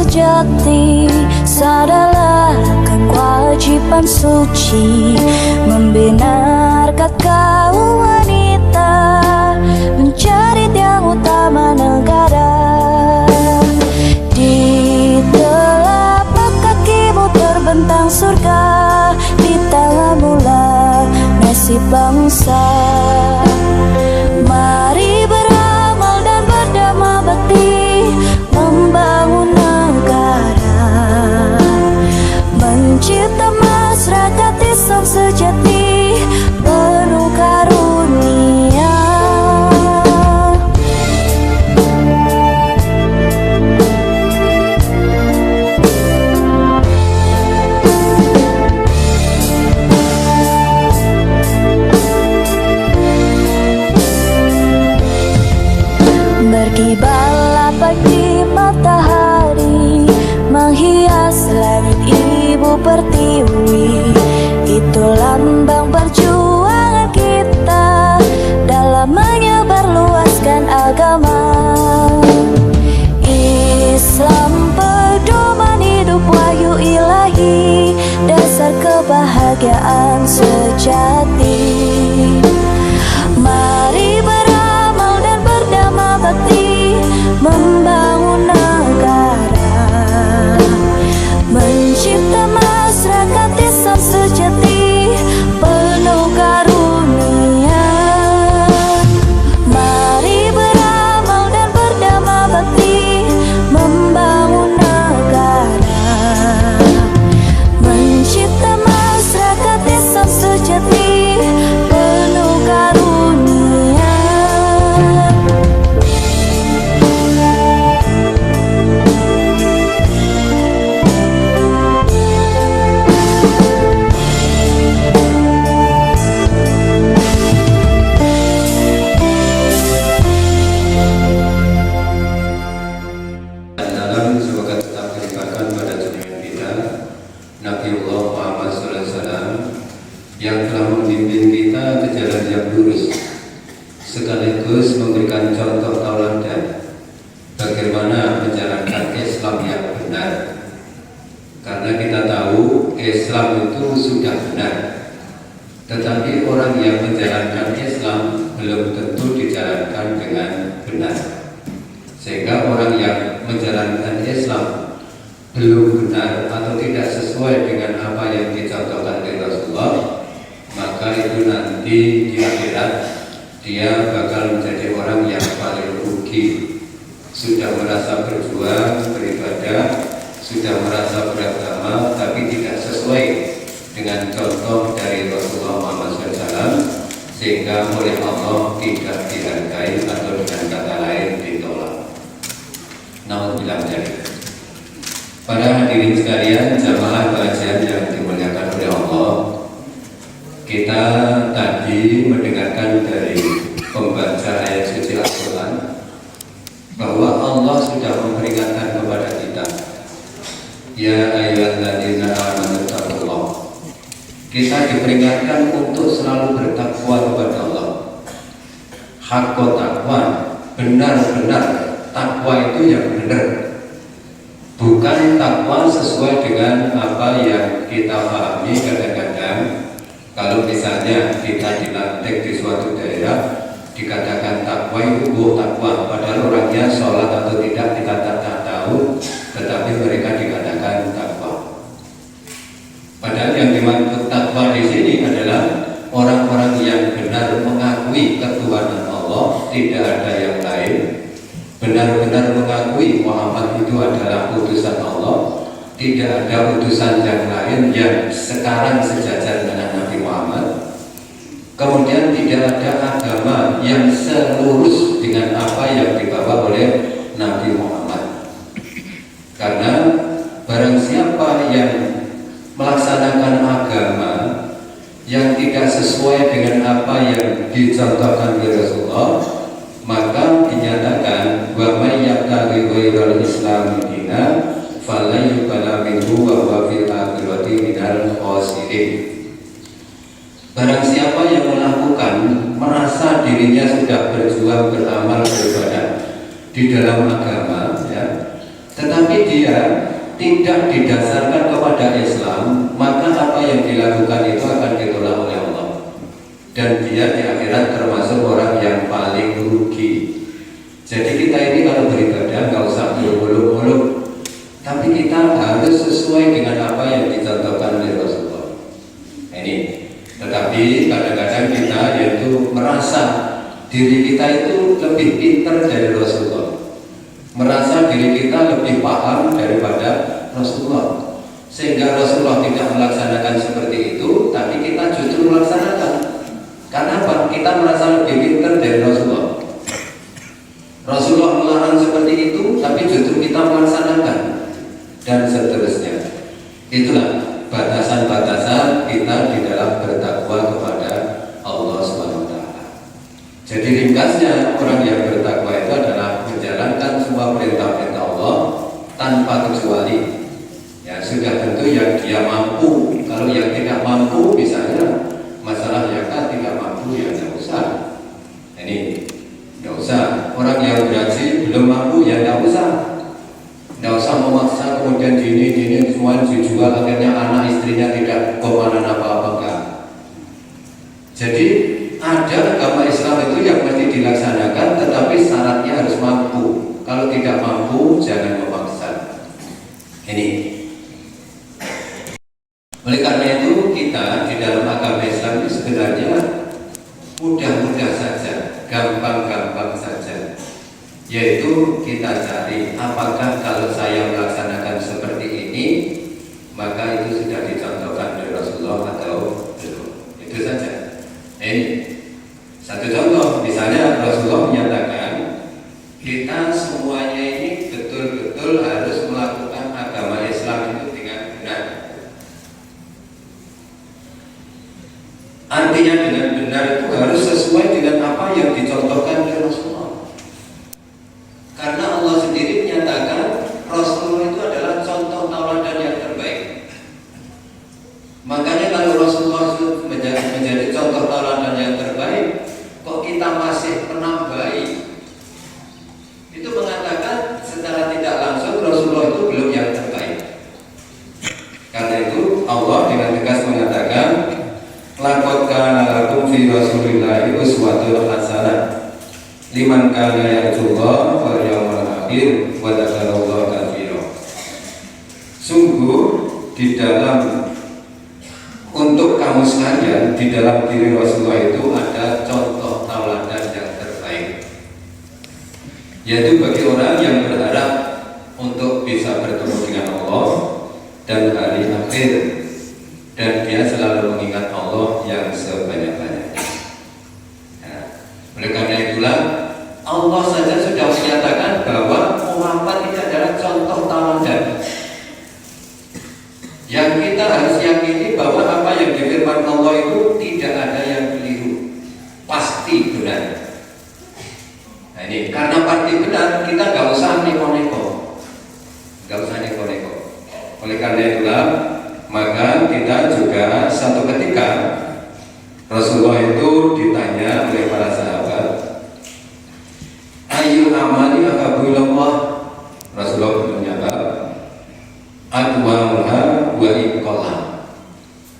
sejati, sadarlah kewajiban suci, membina kaum wanita, mencari yang utama negara. Di telapak kakimu terbentang surga, di tanganmu lah nasib bangsa. Mari beramal dan berdamai bakti, membangun negara, mencipta masyarakat Islam sejati, penuh karunia. Berkibarlah pagi matahari, menghias langit ibu pertiwi. Itu lambang perjuangan kita dalam menyebarluaskan agama Islam, pedoman hidup wahyu ilahi, dasar kebahagiaan sejati. Mari beramal dan berdamai bakti, membangun negara, mencipta masyarakat Islam sejati, penuh karunia. Mari beramal dan berdamai bakti, membangun negara, mencipta masyarakat Islam sejati, penuh karunia. Yang telah membimbing kita ke jalan yang lurus, sekaligus memberikan contoh tauladan bagaimana menjalankan Islam yang benar. Karena kita tahu Islam itu sudah benar, tetapi orang yang menjalankan Islam belum tentu dijalankan dengan benar. Sehingga orang yang menjalankan Islam belum benar atau tidak sesuai dengan apa yang dicontohkan oleh Rasulullah, maka itu nanti di akhirat dia bakal menjadi orang yang paling rugi. Sudah merasa berjuang, beribadah, sudah merasa beragama, tapi tidak sesuai dengan contoh dari Rasulullah Muhammad SAW, sehingga oleh Allah tidak dihargai atau dengan kata lain ditolak. Nauzubillah dzalik. Para hadirin sekalian, jamaah kajian yang dimuliakan oleh Allah, kita tadi mendengarkan dari pembaca ayat suci Al-Quran bahwa Allah sudah memperingatkan kepada kita, ya ayyuhalladzina amanu taqullah. Kita diperingatkan untuk selalu bertakwa kepada Allah. Haqqo taqwa, benar-benar takwa itu yang benar, bukan takwa sesuai dengan apa yang kita pahami. Kadang-kadang kalau misalnya kita dilantik di suatu daerah, dikatakan takwa itu takwa, padahal orangnya sholat atau tidak kita tak tahu, tetapi mereka dikatakan takwa. Padahal yang dimaksud takwa di sini adalah orang-orang yang benar mengakui ketuhanan Allah, tidak ada yang lain, benar-benar mengakui Muhammad itu adalah utusan Allah, tidak ada utusan yang lain yang sekarang sejajar dengan Nabi Muhammad. Kemudian tidak ada agama yang selurus dengan apa yang dibawa oleh Nabi Muhammad. Karena barang siapa yang melaksanakan agama yang tidak sesuai dengan apa yang dicontohkan oleh Rasulullah, maka dinyatakan wa may yabtaghi ghairal islami dinan falan yuqbala minhu wa huwa fil akhirati minal khasirin. Barang siapa yang melakukan, merasa dirinya sudah berjuang, beramal, beribadah di dalam agama, ya, tetapi dia tidak didasarkan kepada Islam, maka apa yang dilakukan itu akan ditolak oleh Allah, dan dia di akhirat termasuk orang yang paling rugi. Jadi kita ini kalau beribadah nggak usah muluk-muluk, tapi kita harus sesuai dengan apa yang dicontohkan oleh Rasulullah. Ini. Tetapi kadang-kadang kita yaitu merasa diri kita itu lebih pintar dari Rasulullah, merasa diri kita lebih paham daripada Rasulullah, sehingga Rasulullah tidak melaksanakan seperti itu, tapi kita justru melaksanakan. Karena apa? Kita merasa lebih pintar dari Rasulullah. Rasulullah melarang seperti itu, tapi justru kita melaksanakan, dan seterusnya. Itulah batasan-batasan kita di dalam bertakwa kepada Allah SWT. Jadi ringkasnya, orang yang bertakwa itu adalah menjalankan semua perintah-perintah Allah tanpa kecuali. Ya sudah, tentu yang dia mampu. Kalau yang tidak mampu, misalnya masalah zakat tidak mampu, ya tidak usah. Ini tidak usah. Orang yang berhaji belum mampu, ya tidak usah. Tidak usah memaksa kemudian dini semua dijual, akhirnya anak istrinya tidak komanan apa-apa, enggak. Jadi ada agama Islam itu yang mesti dilaksanakan, tetapi syaratnya harus mampu. Kalau tidak mampu, jangan memaksa. Ini. Oleh karena itu kita di dalam agama Islam itu sebenarnya mudah-mudah saja, gampang-gampang saja. Yaitu kita cari apakah kalau saya melaksanakan seperti ini, maka itu sudah dicontohkan oleh Rasulullah atau belum. Itu saja. Ini satu contoh, misalnya Rasulullah menyatakan kita semuanya ini betul-betul harus melakukan agama Islam itu dengan benar. Artinya dengan benar itu harus sesuai dengan apa yang dicontohkan oleh Rasulullah. Karena Allah sendiri menyatakan Rasulullah itu adalah contoh tauladan yang terbaik. Makanya kalau Rasulullah itu menjadi contoh tauladan yang terbaik, kok kita masih menambahi? Itu mengatakan secara tidak langsung Rasulullah itu belum yang terbaik. Karena itu Allah dengan tegas mengatakan, laqad kana lakum fi Rasulillahi uswatun hasanah liman kana yarjullaha wal yawmal akhir wa dzakarallaha katsira. Sungguh di dalam untuk kamu sekalian, di dalam diri Rasulullah itu ada contoh tauladan yang terbaik, yaitu bagi orang yang berharap untuk bisa bertemu dengan Allah dan hari akhir, dan dia selalu mengingat Allah yang sebanyak-banyaknya. Nah, oleh karena itulah Allah saja sudah menyatakan bahwa Muhammad ini adalah contoh tauladan. Yang kita harus yakini bahwa apa yang difirman Allah itu tidak ada yang keliru, pasti benar. Nah ini karena pasti benar, kita nggak usah neko-neko, nggak usah neko-neko. Oleh karena itulah maka kita juga satu ketika Rasulullah itu ditanya oleh para sahabat, ayu amali ahabbu ilallah. Rasulullah menjawab, adwamuha wa iqallah.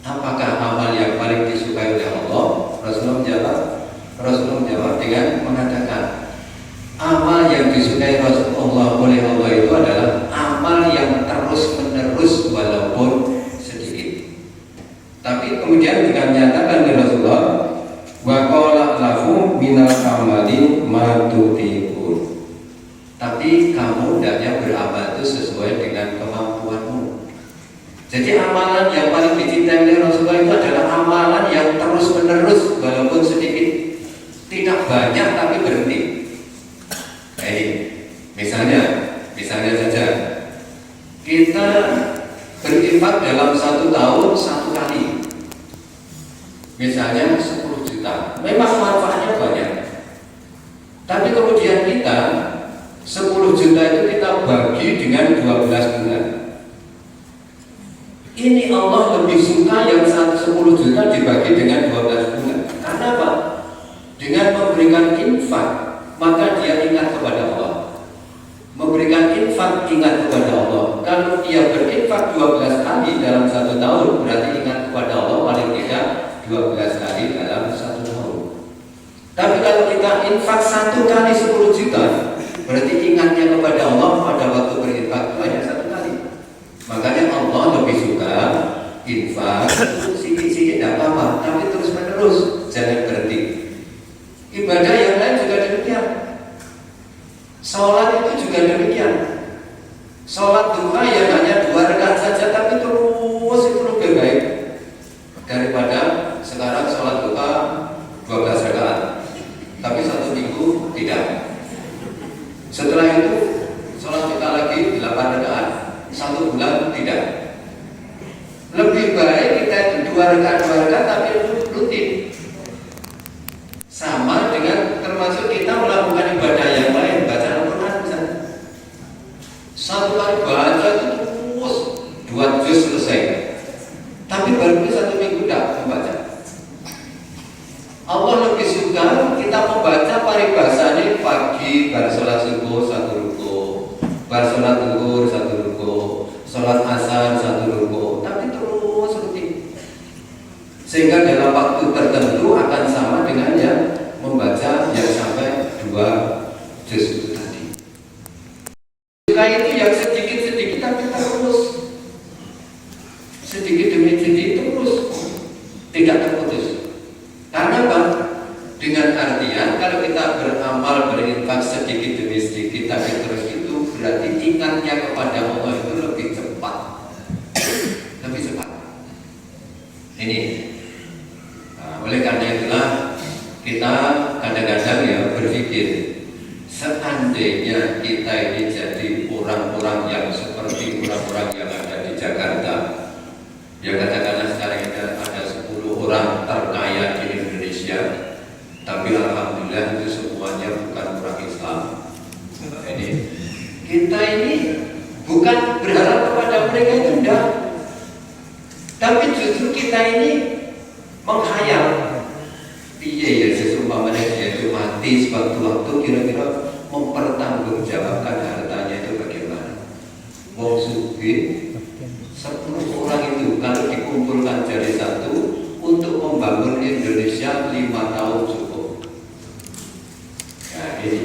Apakah amal yang paling disukai oleh Allah? Rasulullah menjawab dengan mengatakan, amal yang disukai Rasulullah oleh Allah itu adalah amal yang terus menerus walaupun sedikit. Tapi kemudian juga menyatakan oleh Rasulullah, wa qala lahu minal amali ma tutiqun. Tapi kamu hendaknya beramal itu sesuai dengan kemampuanmu. Jadi amalan yang paling dicintai oleh Rasulullah itu adalah amalan yang terus menerus walaupun sedikit, tidak banyak tapi berhenti. Nah ini, misalnya saja kita berinfak dalam 1 tahun 1 kali, misalnya 10 juta, memang manfaatnya banyak. Tapi kemudian kita 10 juta itu kita bagi dengan 12 bulan. Ini Allah lebih suka yang 10 juta dibagi dengan 12 bulan. Karena apa? Dengan memberikan infak, maka dia ingat kepada Allah. Memberikan infak ingat kepada Allah. Kalau dia berinfak 12 kali dalam 1 tahun, berarti ingat kepada Allah paling tidak 12 kali dalam 1 tahun. Tapi kalau kita infak 1 kali 10 juta, berarti ingatnya kepada Allah pada waktu berinfak itu hanya 1 kali. Makanya Allah lebih suka infak sedikit-sedikit tidak apa-apa, tapi terus menerus, jangan berhenti. Ibadah yang lain juga demikian. Sholat itu juga demikian. Sholat duha yang hanya 2 rakaat saja, tapi terus itu lebih baik daripada sekarang sholat duha 12 rakaat, tapi 1 minggu tidak. Setelah itu sholat duha lagi 8 rakaat, 1 bulan tidak. Lebih baik kita itu 2 rakaat tapi rutin. Sama dengan termasuk kita melakukan ibadah yang lain, baca Al-Quran misalnya. 1 kali baca itu terus 2 juz selesai, tapi baru 1 minggu tidak membaca. Allah lebih suka kita membaca paribasanya pagi, bar sholat subuh 1 ruku, bar sholat zuhur 1 ruku, sholat asar 1 ruku, tapi terus rutin. Sehingga dalam waktu tertentu akan sama dengan yang membaca yang sampai 2 juz itu tadi. Suka itu yang sedikit-sedikit tapi terus, sedikit demi sedikit terus, tidak terputus. Karena apa? Dengan artian kalau kita beramal berinfak sedikit demi sedikit tapi terus itu berarti ingatnya kepada Allah itu lebih cepat, lebih cepat. Ini. Oleh karena itulah kita kadang-kadang ya berpikir, seandainya kita ini jadi orang-orang yang seperti orang-orang yang ada di Jakarta, ya katakanlah sekarang ada 10 orang terkaya di Indonesia, tapi alhamdulillah itu semuanya bukan orang Islam. Ini kita ini bukan berharap kepada mereka itu enggak, tapi justru kita ini menghayal. Iya ya, sesungguhnya dia itu mati sewaktu-waktu kira-kira mempertanggungjawabkan hartanya itu bagaimana. Wong sugih 10 orang itu kalau dikumpulkan jadi satu untuk membangun Indonesia 5 tahun cukup. Ya ini.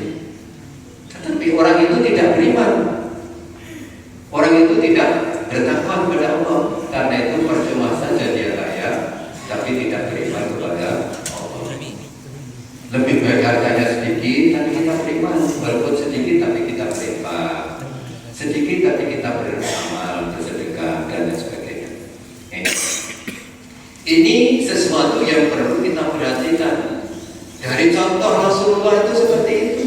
Tetapi orang itu tidak beriman. Orang itu tidak bertakwa kepada Allah. Karena itu percuma saja dia kaya, tapi tidak beriman kepada Allah. Lebih baik harganya sedikit, tapi kita beriman. Walaupun sedikit, tapi kita berinfak. Sedikit, tapi kita beramal, bersedekah, dan lain sebagainya. Ini sesuatu yang perlu kita perhatikan. Dari contoh Rasulullah itu seperti itu.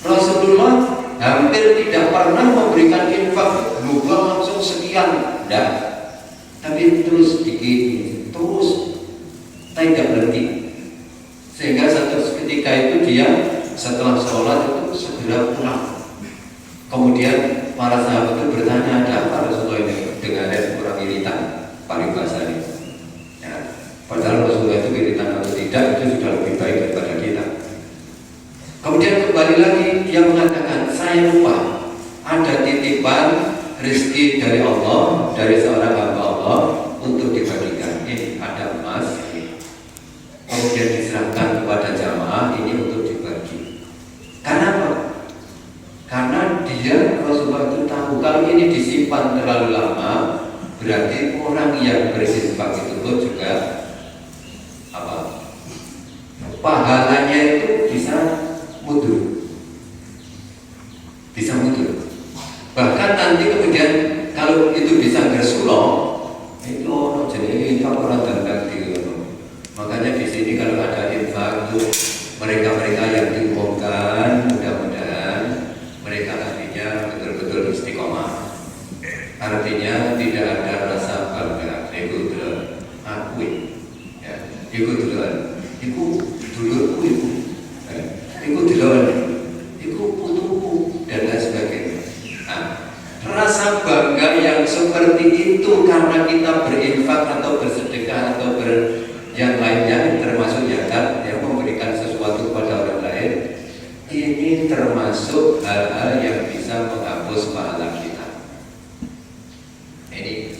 Rasulullah hampir tidak pernah memberikan infak lupa langsung sekian, tidak. Tapi terus sedikit, terus tidak berhenti. Sehingga satu ketika itu dia setelah sholat itu segera pulang. Kemudian para sahabat itu bertanya, ada apa Rasulullah ini dengan kurang iritan paribasa ini? Ya, padahal Rasulullah itu iritan atau tidak itu sudah lebih baik daripada kita. Kemudian kembali lagi dia mengatakan, saya lupa ada titipan rezeki dari Allah, dari seorang hamba Allah untuk dibagikan. Ini ada emas, kemudian diserahkan kepada jamaah ini untuk dibagi. Karena apa? Karena dia Rasulullah itu tahu kalau ini disimpan terlalu lama, berarti orang yang berinfak itu juga apa? Pahalanya itu bisa mundur, bisa mundur. Bahkan nanti kemudian kalau itu bisa bersulong, itu jadi infak orang dandang di. Makanya di sini kalau ada infak itu mereka-mereka yang diumumkan, mudah-mudahan mereka artinya betul-betul istiqomah. Artinya tidak ada rasa bangga. Ikut dulu, akui, ya, ikut dulu, ikut dulu, ikut dulu, ikut putuku dan lain sebagainya. Nah, rasa bangga yang seperti itu karena kita berinfak atau bersedekah atau yang lainnya termasuk zakat yang memberikan sesuatu kepada orang lain, ini termasuk hal-hal yang bisa menghapus pahala kita. Ini,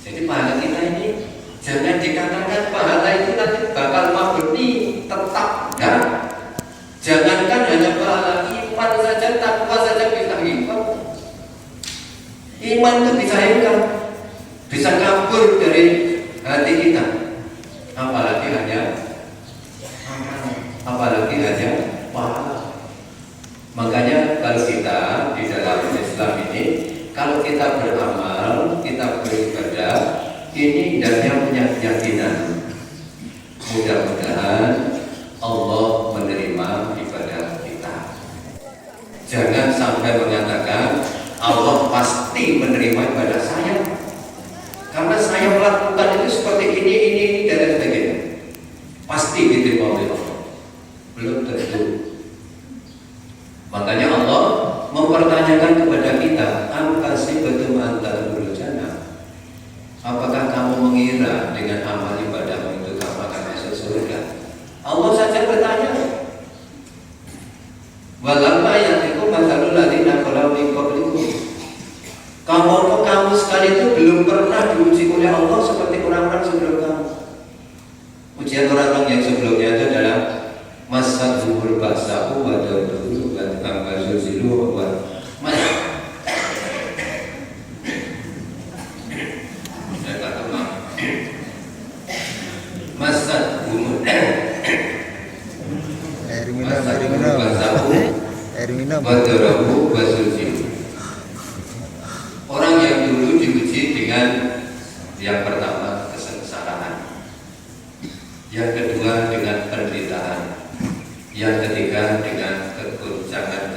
jadi pahala kita ini jangan dikatakan pahala itu nanti bakal mabni tetap, enggak. Jangankan hanya pahala iman saja, takwa saja kita hilang. Iman itu bisa hilang, bisa kabur dari hati kita. Apalagi hanya pahala. Makanya kalau kita di dalam Islam ini, kalau kita beramal, kita beribadah, ini hendaknya punya keyakinan. Mudah-mudahan Allah menerima ibadah kita. Jangan sampai mengatakan Allah pasti menerima ibadah saya, karena saya melakukan itu seperti ini dan sebagainya. Pasti diterima oleh Allah. Belum tentu. Makanya Allah mempertanyakan kepada kita, amhasibtum an tadkhulul jannah? Apakah kamu mengira dengan amal ibadahmu itu kamu akan masuk surga? Allah saja bertanya. Walamma yatikum mathalul ladzina khalu min qablikum. Kamu sekali itu belum pernah diuji oleh Allah seperti orang-orang sebelum kamu. Ujian orang-orang yang sebelumnya itu adalah masa zuhur baksahu wa dawduhu wa tambazu zilu wa masa zuhur air minum wa dawduhu wa zilu. Orang yang dulu diuji dengan yang pertama kesengsaraan, yang kedua dengan penderitaan, yang ketiga dengan keguncangan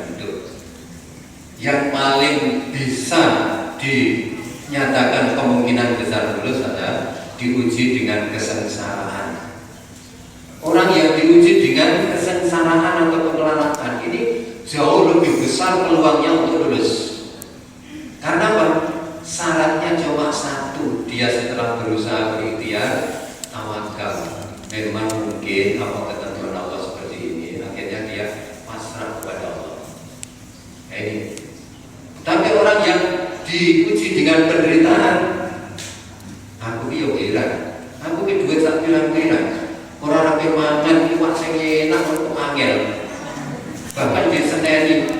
hidup. Yang paling bisa dinyatakan kemungkinan besar lulus adalah diuji dengan kesengsaraan. Orang yang diuji dengan kesengsaraan atau kemelaratan ini jauh lebih besar peluangnya untuk lulus. Karena apa? Syaratnya cuma satu, dia setelah berusaha berikhtiar, tawakal. Memang mungkin apa ketentuan Allah seperti ini, akhirnya dia pasrah kepada Allah. Ini. Tapi orang yang diuji dengan penderitaan, aku yo kira, aku ki duit sak pirang-pirang, ora rapi mangan iwak sing enak untuk angel. Bahkan diseneni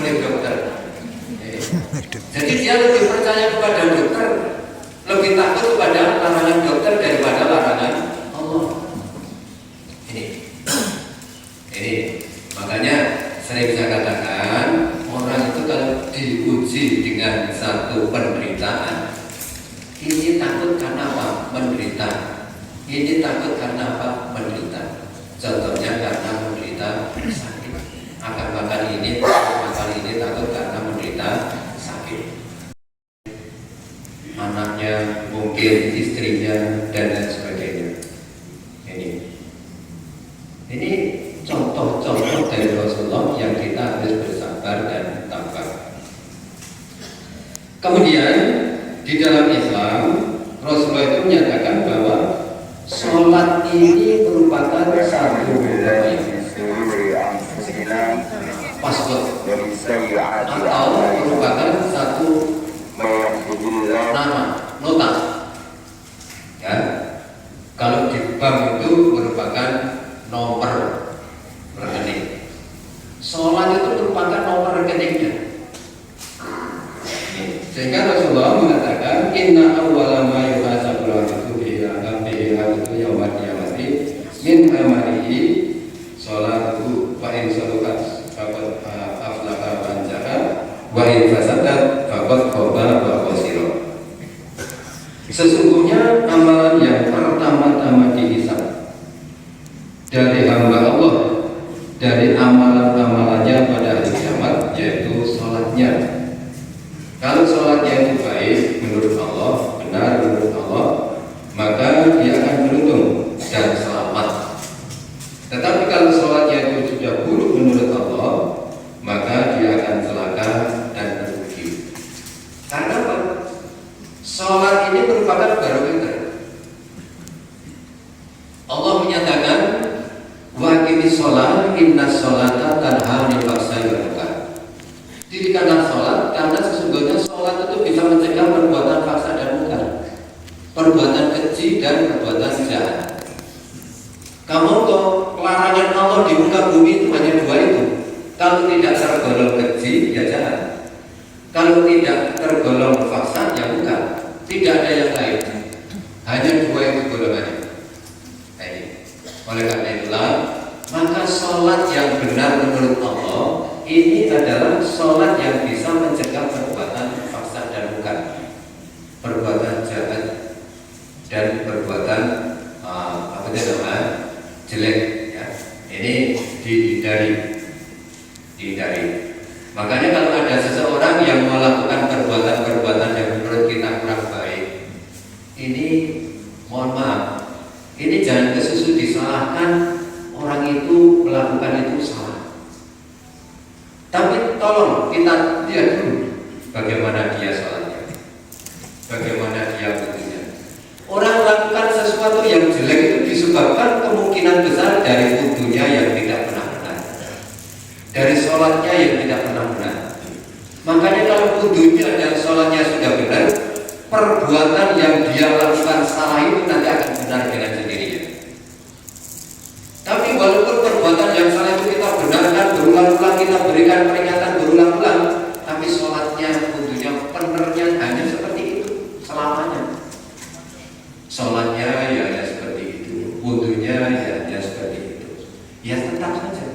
oleh dokter. Jadi dia lebih percaya kepada dokter, lebih takut kepada larangan dokter daripada larangan Allah. Ini makanya saya bisa katakan orang itu kalau diuji dengan satu penderitaan, ini takut karena apa? Menderita. Ini takut karena apa? Menderita. Contohnya karena menderita sakit. Akan ini takut karena menderita sakit. Anaknya, mungkin istrinya dan lain sebagainya. Ini contoh-contoh dari Rasulullah yang kita harus bersabar dan tabah. Kemudian di dalam Islam, Rasulullah itu menyatakan bahwa sholat ini merupakan satu password atau merupakan satu nama, nota. Ya, kalau di bank itu merupakan nomor rekening. Sholat itu merupakan nomor rekeningnya. Sehingga Rasulullah mengatakan inna awwala ma yuhasabul 'abdu bihi itu yaumul qiyamati min amalihi sholatuhu wa in salahat faqad aflaha wa anjaha wa in fasadat faqad khaba wa khasira. Sesungguhnya amalan yang pertama-tama dihisab dari hamba Allah, dari amalan-amalannya pada hari kiamat, yaitu sholatnya. Kalau sholatnya itu baik menurut Allah, benar menurut Allah, maka dia akan beruntung dan selamat. Tetapi kalau sholatnya itu sudah buruk menurut Allah, maka dia akan celaka dan rugi. Karena apa? Sholat ini merupakan barometer. Allah menyatakan wa aqimis sholat inna sholata tanha 'anil fahsya'i wal munkar. Dirikanlah sholat karena sesungguhnya sholat itu bisa mencegah perbuatan fahsya dan munkar, perbuatan keji dan perbuatan jahat. Kamu kok larangan Allah di muka bumi itu hanya dua itu. Kalau tidak tergolong keji, ya jahat. Kalau tidak tergolong fahsya, ya munkar. Tidak ada yang lain. Hanya dua itu golongannya. Oleh karena itulah, maka sholat yang benar menurut Allah ini adalah sholat yang bisa mencegah perbuatan fahsya dan munkar, perbuatan jahat dan perbuatan jelek. Ya. Ini dihindari. Makanya kalau ada seseorang yang melakukan perbuatan-perbuatan yang menurut kita kurang baik, ini mohon maaf, ini jangan kesusu disalahkan orang itu melakukan itu salah. Tapi tolong kita lihat dulu bagaimana dia sholatnya, bagaimana dia wudhunya. Orang melakukan sesuatu yang jelek itu disebabkan kemungkinan besar dari wudhunya yang tidak pernah benar, dari sholatnya yang tidak pernah benar. Makanya kalau wudhunya dan sholatnya sudah benar, perbuatan yang dia lakukan salah itu nanti akan benar dengan sendirinya. Tapi walaupun perbuatan yang salah itu kita benarkan berulang-ulang, kita berikan peringatan berulang-ulang, tapi sholatnya, wudhunya, penernya hanya seperti itu selamanya. Sholatnya ya hanya seperti itu, wudhunya ya hanya seperti itu. Ya tetap saja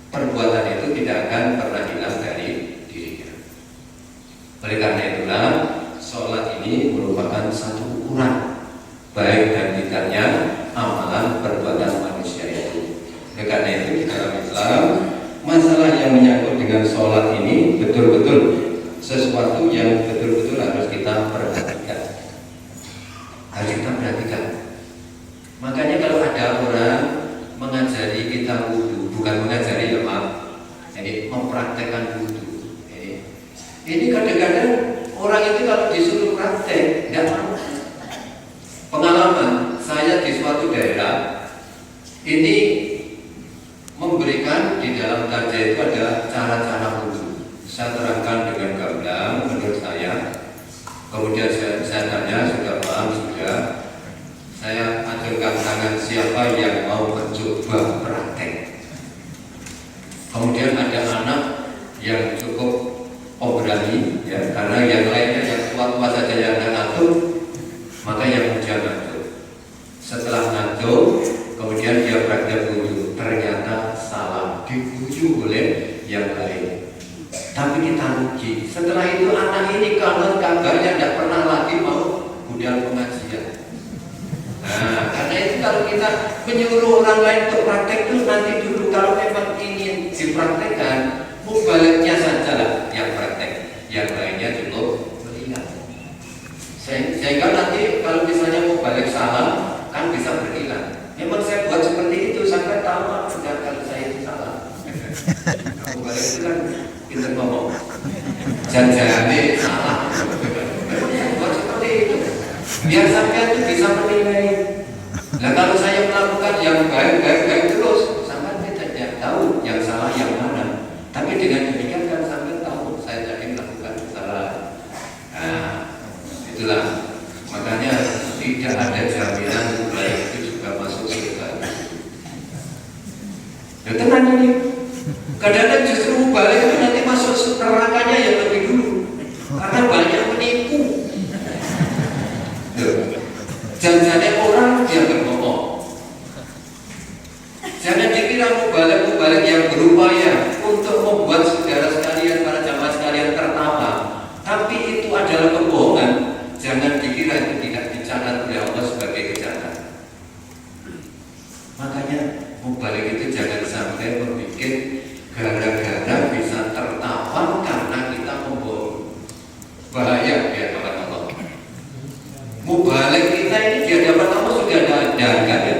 perbuatan itu tidak akan pernah hilang dari dirinya. Oleh karena itulah, sholat ini merupakan satu ukuran baik dan tidaknya amalan perbuatan manusia itu. Oleh karena itu di dalam Islam, masalah yang menyangkut dengan sholat ini betul-betul sesuatu yang betul-betul harus kita perhatikan. Harus kita perhatikan. Makanya kalau ada orang mengajari kita wudhu, bukan mengajari ya maaf, ini mempraktekkan wudhu. Ini kadang-kadang orang itu kalau disuruh praktek nggak mau. Pengalaman saya di suatu daerah ini memberikan di dalam kajian itu ada cara-cara wudhu. Saya terangkan dengan gamblang menurut saya. Kemudian saya tanya, sudah paham sudah. Saya ajukan tangan siapa yang mau mencoba praktek. Kemudian ada anak yang cukup berani, ya, karena yang lainnya yang tua-tua saja yang ngatur, maka yang muda ngatur. Setelah ngatur, kemudian dia praktek wudhu, ternyata salah, dibujuk oleh yang lain. Tapi kita rugi. Setelah itu anak ini kalau kabarnya tidak pernah lagi mau budal pengajian. Nah, karena itu kalau kita menyuruh orang lain untuk praktek itu nanti dulu kalau memang ingin dipraktekkan, mubaliknya saja lah yang praktek, yang lainnya cukup melihat. Sehingga nanti kalau misalnya mubalik salah, kan bisa berhilang. Memang saya buat seperti itu sampai tahu sudah kalau saya itu salah. Mubalik itu kan pintar ngomong, jangan-jangan salah. Memang saya buat seperti itu biar sampai itu bisa menilai. Nah kalau saya melakukan yang baik terus, sampai tidak tahu yang salah yang mana. Tapi dengan demikian kan sampai tahu saya tadi melakukan salah. Nah itulah makanya tidak ada jaminan baik itu juga masuk surga. Ya tenang ini. Kadang-kadang justru balik itu nanti masuk nerakanya yang lebih dulu, karena banyak menipu. Jangan-jangan orang yang berbohong. Jangan dikira mubalik yang berupaya untuk membuat saudara sekalian, para jamaah sekalian tertawa, tapi itu adalah kebohongan. Jangan dikira itu tidak dicatat oleh Allah sebagai kejahatan. Makanya mubalik itu jangan sampai berpikir gara-gara bisa tertawa karena kita membohong. Bahaya di hadapan Allah. Mubalik kita ini di hadapan Allah sudah ada harganya.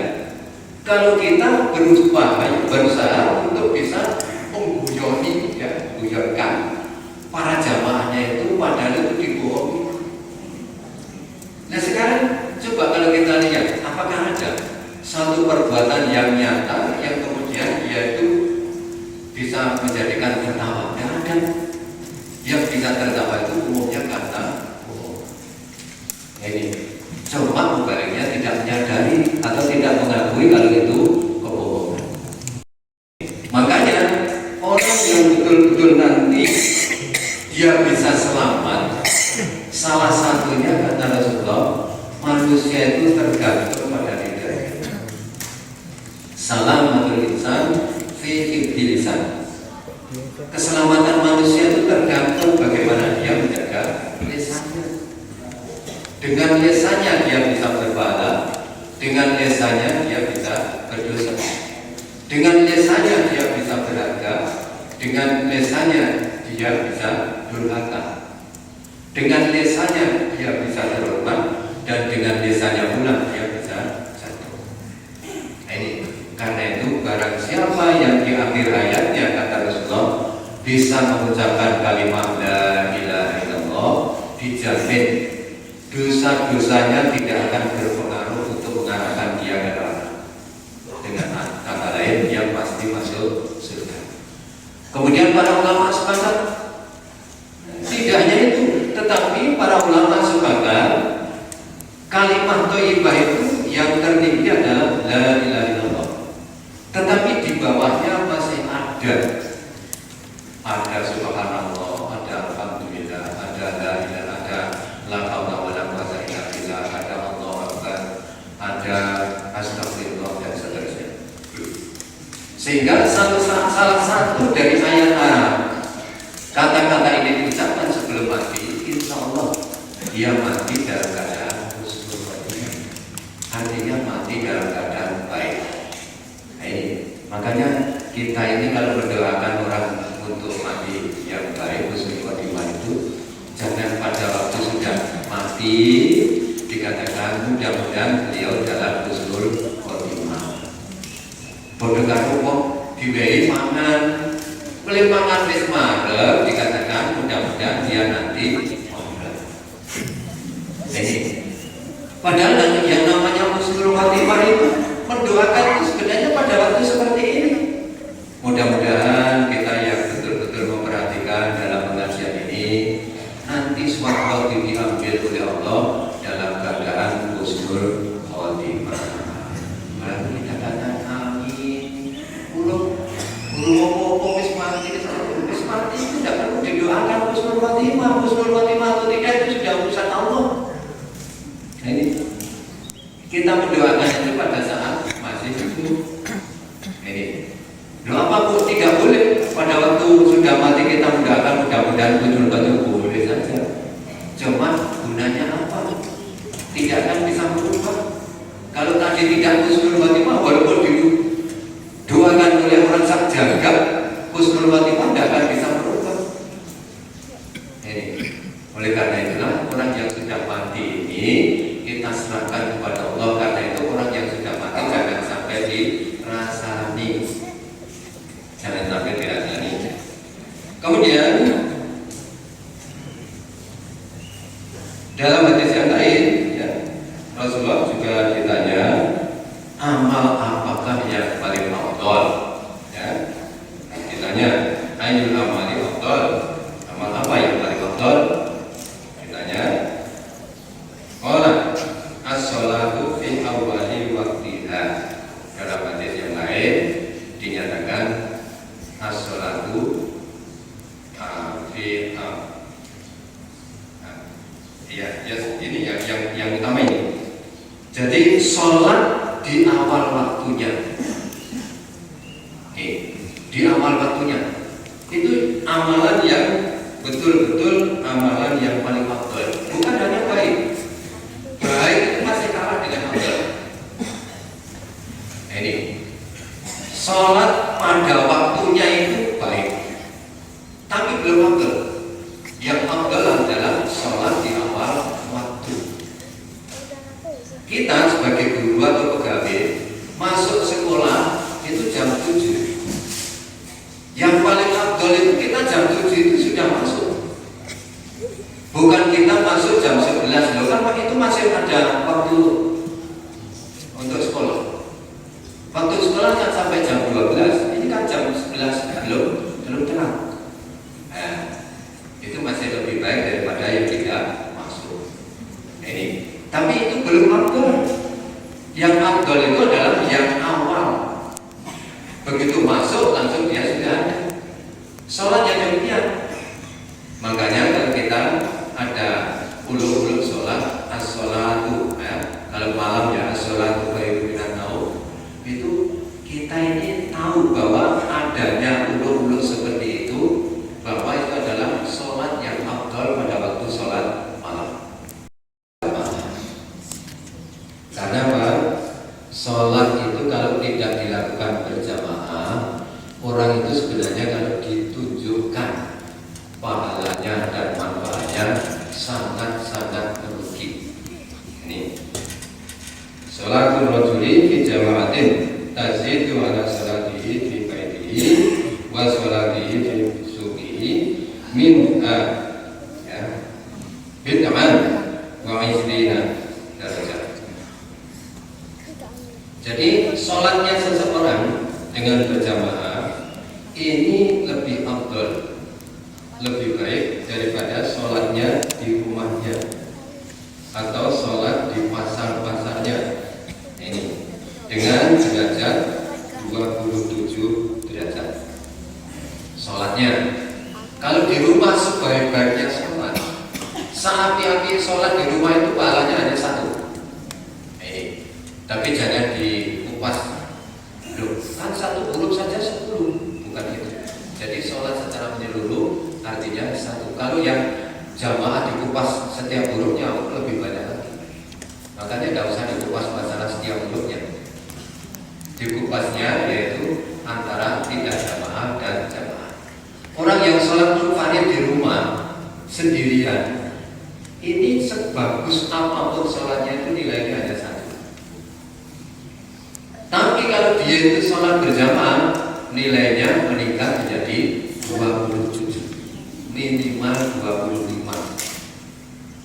Kalau kita berusaha untuk bisa mengguyoni, ya, guyonkan para jamaahnya itu padahal itu dibohongi. Nah sekarang coba kalau kita lihat apakah ada satu perbuatan yang nyata yang kemudian dia itu bisa menjadikan tertawa. Kadang yang bisa tertawa itu umumnya karena ini cuma mubaliknya tidak menyadari atau tidak mengakui kalau itu kebohongan. Makanya orang yang betul-betul nanti dia bisa selamat, salah satunya kata Rasulullah, manusia itu tergantung pada lidah. Salamatul insan fi hifdzil lisan. Keselamatan manusia itu tergantung bagaimana dia menjaga lisannya. Dengan lisannya dia bisa berpahala, dengan lisannya dia bisa berdosa, dengan lisannya dia bisa berharga, dengan lisannya dia bisa durhaka, dengan lisannya dia bisa terhormat, dan dengan lisannya pula dia bisa jatuh. Ini karena itu barang siapa yang di akhir hayatnya kata Rasulullah bisa mengucapkan kalimat la ilaha illallah, dijamin dosa-dosanya tidak akan berpengaruh untuk mengarahkan dia ke neraka. Dengan kata lain, dia pasti masuk surga. Kemudian para ulama sepakat, tidak hanya itu, tetapi para ulama sepakat kalimat thayyibah itu yang tertinggi adalah la ilaha illallah. Tetapi di bawahnya masih ada subhanallah, ada alhamdulillah, ada la ilaha, ada la haula wala quwwata illa billah, ada Allahu akbar, ada astagfirullah dan seterusnya. Sehingga salah satu dari ayat Arab kata-kata ini diucapkan sebelum mati, insya Allah dia mati dalam keadaan husnul khotimah. Artinya mati dalam keadaan baik. Nah, ini makanya kita ini kalau mendoakan orang untuk mati yang baik husnul khotimah itu jangan pada waktu sudah mati dikatakan mudah-mudahan beliau dalam husnul khotimah. Bodoh karo wong diwehi mangan, boleh mangan wis marep dikatakan mudah-mudahan dia nanti mondok. Ini padahal yang namanya husnul khotimah itu mendoakan itu sebenarnya pada waktu seperti ini. Mudah-mudahan kita yang betul-betul memperhatikan dalam pengajian ini nanti suatu waktu diambil oleh Allah dalam keadaan husnul khotimah. Baru kita katakan amin. Belum wis mati itu tidak perlu didoakan husnul khotimah. Husnul khotimah atau tidak itu sudah urusan Allah. Nah, ini kita mendoakan itu pada saat masih hidup. Ini doa apa pun tidak boleh pada waktu sudah mati kita mendoakan mudah-mudahan husnul khotimah, boleh saja. Cuma gunanya apa? Tidak akan bisa berubah. Kalau tadi tidak husnul khotimah, walaupun didoakan oleh orang sak jagat, husnul khotimah tidak akan bisa berubah. Ini oleh karena itulah orang yang sudah mati ini kita serahkan kepada Allah. Karena itu orang yang sudah mati jangan sampai dirasani, jangan sampai dirasani. Kemudian dalam hadis yang lain, ya, Rasulullah juga ditanya amal apakah yang paling afdal, ya, ditanya ayyul amali afdal, amal apa yang paling afdal, ditanya qala as-sholatu fi awwali waqtiha. Dalam hadis yang lain dinyatakan as-sholatu fi ini yang utama ini. Jadi sholat di awal waktunya. Di awal waktunya itu amalan yang betul-betul amalan yang paling afdal. Bukan hanya baik itu masih kalah dengan afdal. Ini sholat pada waktunya itu baik, tapi belum afdal. Yang afdal adalah sholat di awal waktu. Kita sebagai guru atau pegawai masuk sekolah itu jam 7. Yang paling afdal itu kita jam 7 itu sudah masuk. Bukan kita masuk jam 11 loh, kan itu masih ada waktu untuk sekolah. Waktu sekolah kan sampai jam 12, ini kan jam 11 belum. Tapi itu belum afdol. Yang afdol itu adalah yang awal. Begitu masuk langsung dia sudah ada. Sholat yang demikian. Makanya kalau kita ada uluk-uluk sholat, as-sholatu, ya, kalau malam ya as-sholatu khairum minan naum, itu kita ini tahu bahwa adanya uluk-uluk seperti itu, bahwa itu adalah sholat yang afdal pada waktu sholat malam. Karena apa? Sholat itu kalau tidak dilakukan berjamaah, orang itu sebenarnya kalau ditunjukkan pahalanya dan manfaatnya sangat-sangat merugi. Ini sholatul rajuli fi jama'atin tazidu ala sholatihi fi baitihi wa sholatihi fi suqihi min ya bid'an wa isrina darajat. Jadi sholatnya seseorang dengan berjamaah ini lebih afdal, lebih baik daripada sholatnya di rumahnya atau sholat di pasar-pasarnya. Ini dengan derajat 27 derajat sholatnya. Kalau di rumah sebaik-baiknya sholat, seapi-api sholat di rumah itu pahalanya hanya satu. Tapi jangan dikupas. Loh, kan satu huruf saja 10, bukan itu. Jadi sholat secara menyeluruh artinya satu. Kalau yang jamaah dikupas setiap hurufnya lebih banyak lagi. Makanya tidak usah dikupas masalah setiap hurufnya. Dikupasnya yaitu antara tidak jamaah dan jamaah. Orang yang sholat munfarid di rumah sendirian, ini sebagus apapun sholatnya itu nilainya hanya satu. Tapi kalau dia itu sholat berjamaah, nilainya meningkat menjadi 27, minimal 25.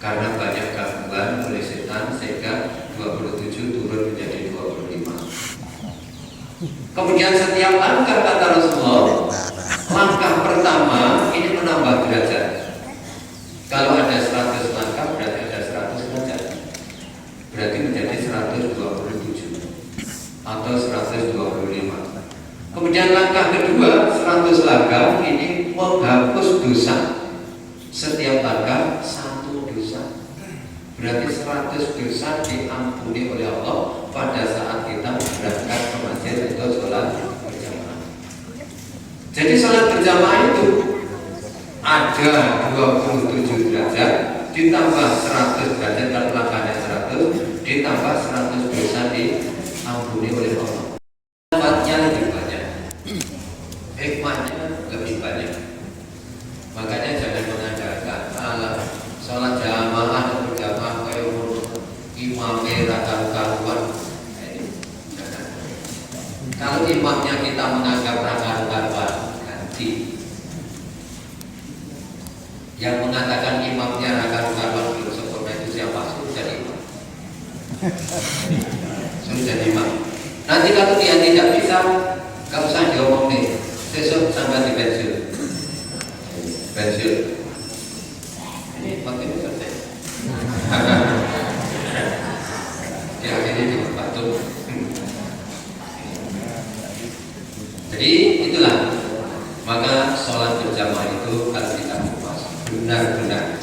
Karena banyak gangguan oleh setan sehingga 27 turun menjadi 25. Kemudian setiap langkah kata Rasulullah, langkah pertama ini menambah derajat. Kalau ada 100 langkah berarti ada 100 derajat. Berarti menjadi 127 atau 125. Kemudian langkah kedua 100 langkah ini menghapus dosa. Setiap langkah satu dosa. Berarti 100 dosa diampuni oleh Allah pada saat kita berangkat ke masjid untuk sholat berjamaah. Jadi sholat berjamaah itu ada 27 derajat ditambah 100 derajat, kalau langkahnya 100 ditambah 100 dosa diampuni oleh Allah. Manfaatnya lebih banyak, hikmahnya lebih banyak. Makanya jangan mengadakan sholat jamaah atau berjamaah kayak imamnya raka-rukan. Kalau imamnya kita menganggap raka-rukan, ganti. Yang mengatakan imamnya raka-rukan belum sempurna itu siapa? Suruh jadi imam. Suruh jadi imam. Nanti kalau dia tidak bisa, gak usah diomongin. Besok sampai di pensiun. Pensiun. Ini makin selesai. Di akhirnya juga batuk. Jadi itulah. Maka sholat berjamaah itu kalau kita kupas benar-benar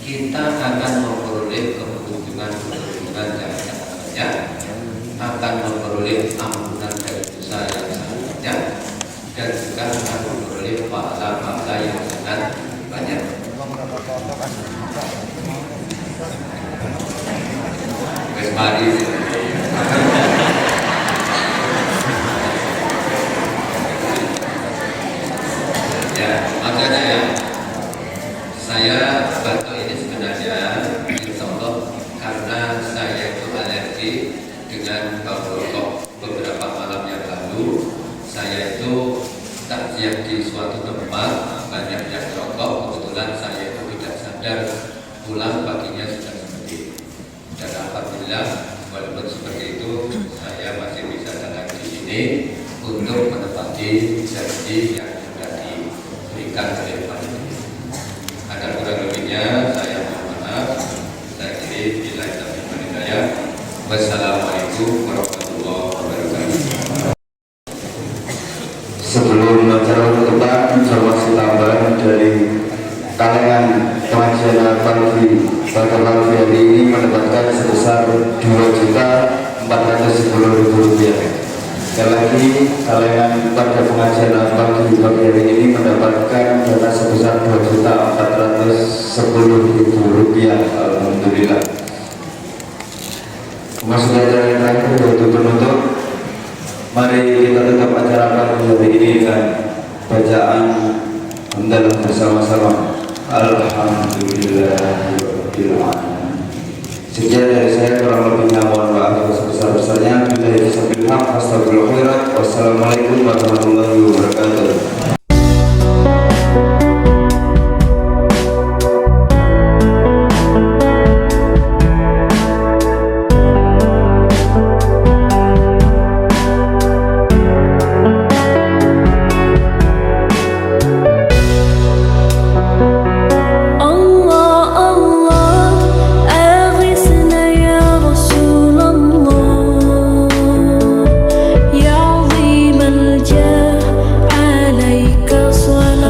kita akan memperoleh keuntungan yang banyak, akan memperoleh ampunan dari dosa yang sangat banyak, dan juga akan memperoleh pahala-pahala yang sangat banyak. Wes mari. Ya, makanya ya, saya bantu ini sebenarnya insya Allah karena saya itu alergi dengan bau rokok. Beberapa malam yang lalu saya itu takziah di suatu tempat banyak yang rokok. Kebetulan saya itu tidak sadar, pulang paginya sudah seperti itu. Dan alhamdulillah walaupun seperti itu saya masih bisa datang di sini untuk menepati janji yang sudah diberikan oleh Pak. Ada kurang lebihnya saya mohon maaf. Saya kira bila Wassalamualaikum warahmatullahi wabarakatuh. Sebelum acara penutupan, informasi tambahan dari kalangan pengajian pagi pada pagi hari ini mendapatkan sebesar Rp2.410.000. Sekali lagi, kalangan pada pengajian pagi hari ini mendapatkan dana sebesar Rp2.410.000. Alhamdulillah. Masuk acara yang terakhir yaitu penutup. Mari kita tutup acara pagi hari ini dengan bacaan hamdalah bersama-sama. Alhamdulillahirabbil alamin. Sekian dari saya, kurang lebihnya mohon maaf sebesar-besarnya. Billahi taufiq wal hidayah. Wassalamualaikum warahmatullahi wabarakatuh.